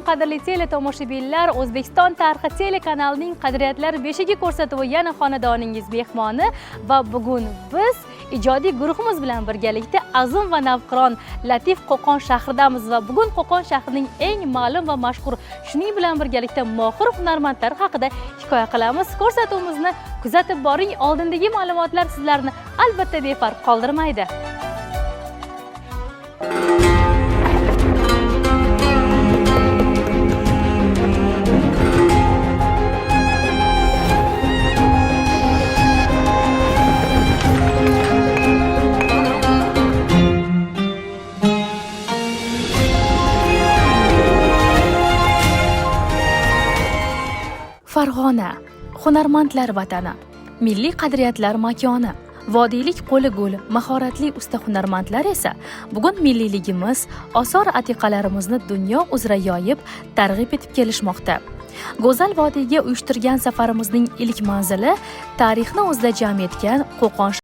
Assalomu qadrli teletomoshabinlar, O'zbekiston tarixi telekanalining qadriyatlari beshiga ko'rsatuvi yana xonadoningiz mehmoni va bugun biz ijodiy guruhimiz bilan birgalikda azim va navqiron Latif Qo'qon shahridamiz va bugun Qo'qon shahrining eng ma'lum va mashhur, shuning bilan birgalikda mohir hunarmandlar haqida hikoya qilamiz. Ko'rsatuvimizni kuzatib boring. Oldindagi ma'lumotlar sizlarni albatta befarq qoldirmaydi. Farg'ona hunarmandlar vatani, milliy qadriyatlar makoni, vodiylik qo'li gul, mahoratli usta hunarmandlar esa bugun milliyligimiz, osor atiqalarimizni dunyo uzra yoyib, targ'ib etib kelishmoqda. Go'zal vodiyga uyushtirgan safarimizning ilk manzili tarixni o'zida jam etgan Qo'qon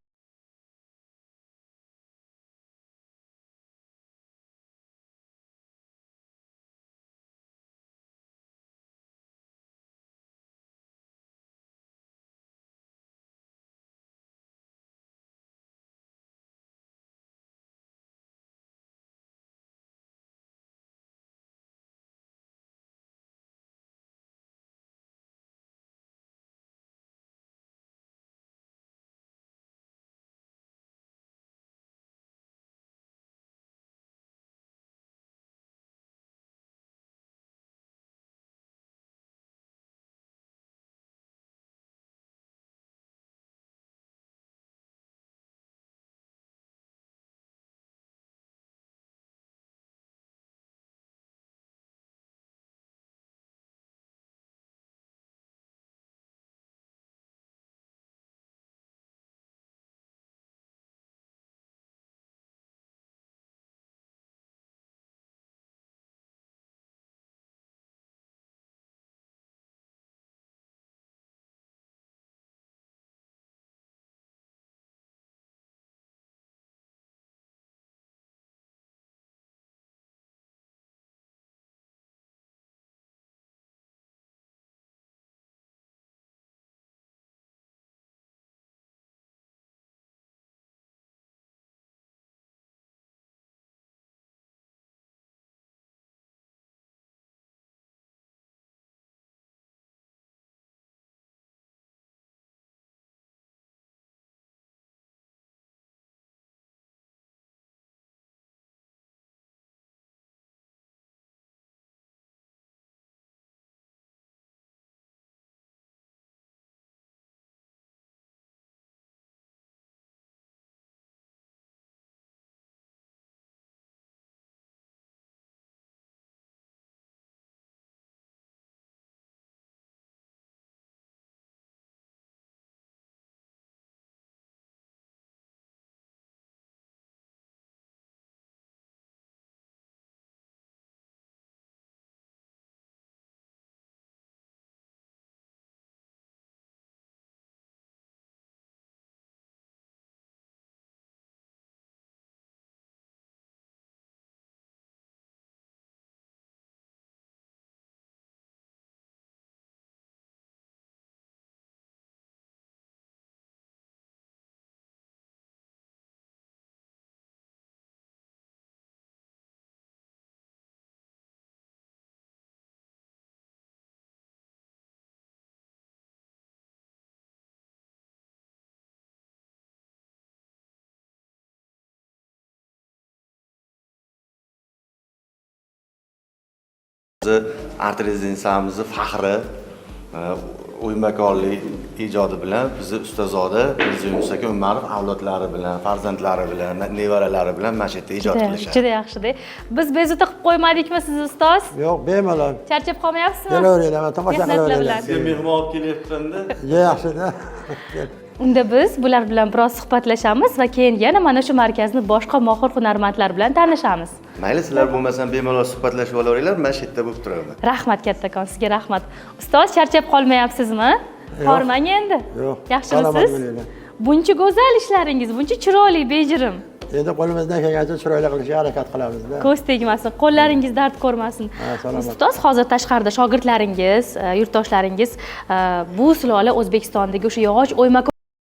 art rezidensiamizni faxri o'ymakorlik ijodi bilan bizni ustozoda Mirziyoyev aka Umarov avlodlari bilan, farzandlari bilan, nevaralari bilan mana shu yerda ijod qilishadi. Juda yaxshi-da. Biz bezovta qilib qo'ymadikmi siz ustoz? Yo'q, bemalol. Charchab qolmayapsizmi? Kelaveringlar, tomosha qilaveringlar. Sizga mehmon olib kelyapman-da. Yaxshi-da. Unda biz bular bilan biroz suhbatlashamiz va keyin yana mana shu markazni boshqa mohir hunarmandlar bilan tanishamiz. Mayli, sizlar bo'lmasam bemalol suhbatlashib olaveringlar, men shu yerda bo'lib turaman. Rahmat kattakon, sizga rahmat. Ustoz, charchab qolmayapsizmi? Hormang endi. Yo'q. Yaxshimisiz? Buncha go'zal ishlaringiz, buncha chiroyli, bejirim. Endi qo'limizdan kelgancha chiroyli qilishga harakat qilamiz-da. Ko'z tegmasin, qo'llaringiz dard ko'rmasin. Salomat. Ustoz, hozir tashqarida shogirdlaringiz, yurtdoshlaringiz bu sulola O'zbekistondagi o'sha yog'och o'yma